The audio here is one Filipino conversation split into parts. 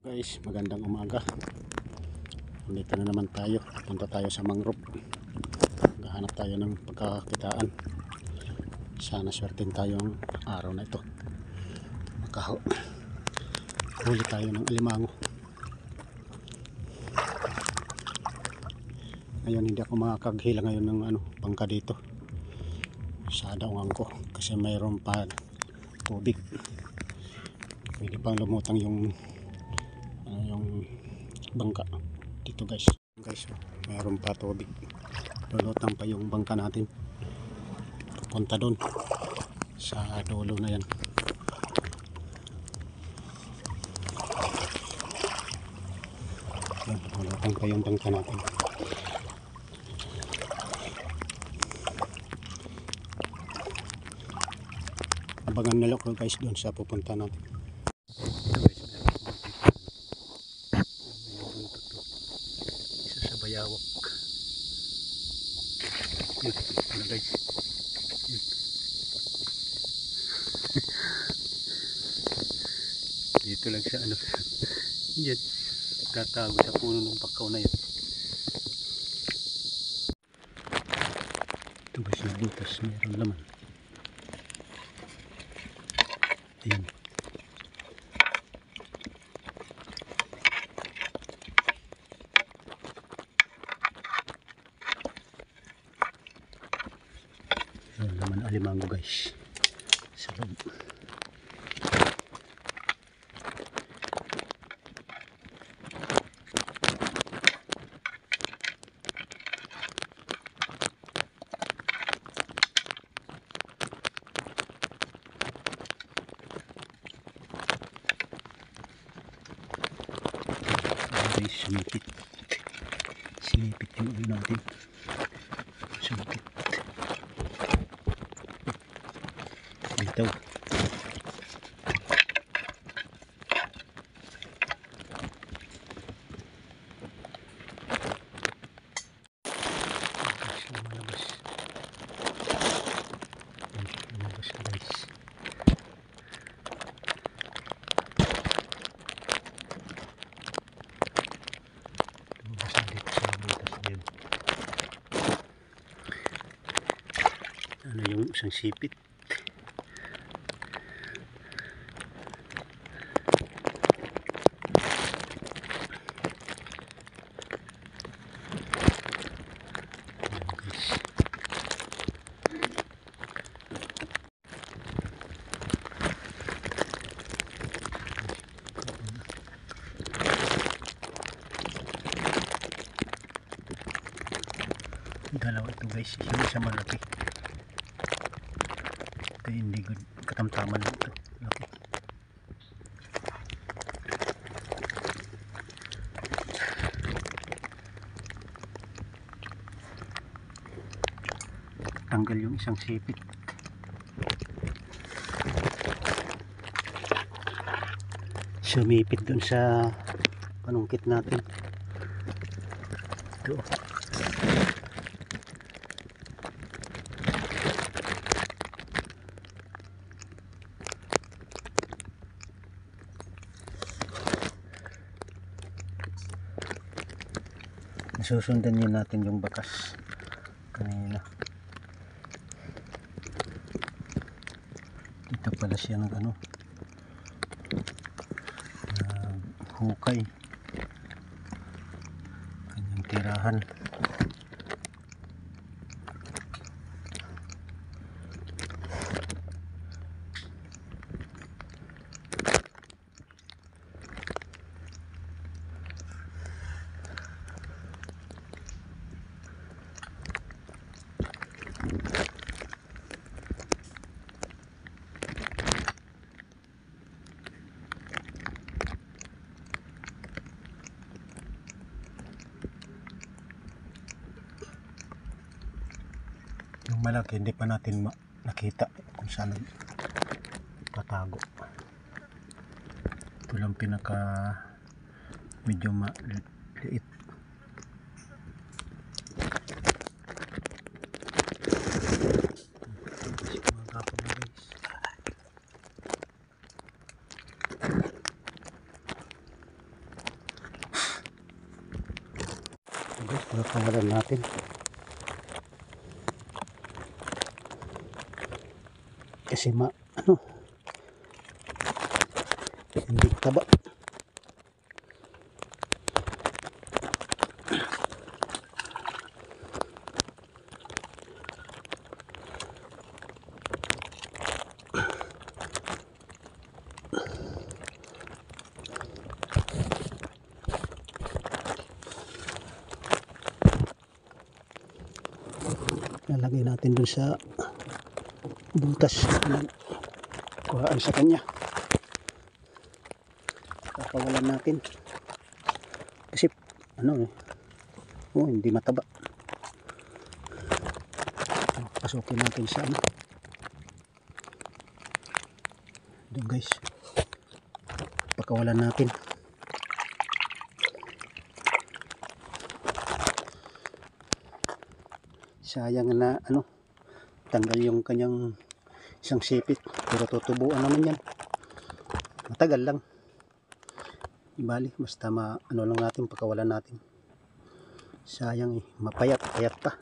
Guys, magandang umaga. Nandito na naman tayo. Punta tayo sa mangrove. Maghahanap tayo ng pagkakakitaan. Sana swertin tayo ang araw na ito. Huli tayo ng alimango. Ngayon hindi ako makakaghila ngayon ng bangka dito. Sa daungan ko kasi mayroon pa tubig. Pwede pang lumutang yung bangka dito guys, mayroon pa tubig, lulutang pa yung bangka natin punta doon sa dulo na yan. Lulutang pa yung bangka natin. Abangan nila ko guys doon sa pupunta natin. Bayawak. Yun, guys. Yun. Dito lang siya yan. Tatago sa puno ng pakaw na yan. Ito guys na butas. Mayroon laman. Ayan. Laman alimango guys sa loob. Guys, sumipit yung natin. Sumipit dito. Lumabas guys. Lumabas dito sa butas din. Yung isang sipit. Dalawa ito guys, yung isa malaki, ito hindi good, katamtaman lang ito, laki. Tanggal yung isang sipit. Sumipit dun sa panungkit natin. Ito. Susundan niyo natin yung bakas kanina. Dito pala siya ng hukay, kanyang tirahan. Yung malaki hindi pa natin nakita kung saan tatago. Ito lang pinaka medyo maliit. Pagkawalan natin. Kasi hindi taba. Lalagay natin dun sa butas ng kuhaan sa kanya. Papawalan natin kasi hindi mataba. Pasukin natin sa doon guys, pakawalan natin. Sayang na tanggal yung kanyang isang sipit, pero tutubuan naman yan. Matagal lang, ibali basta lang natin, pakawalan natin. Sayang mapayat pa,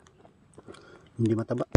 hindi mataba.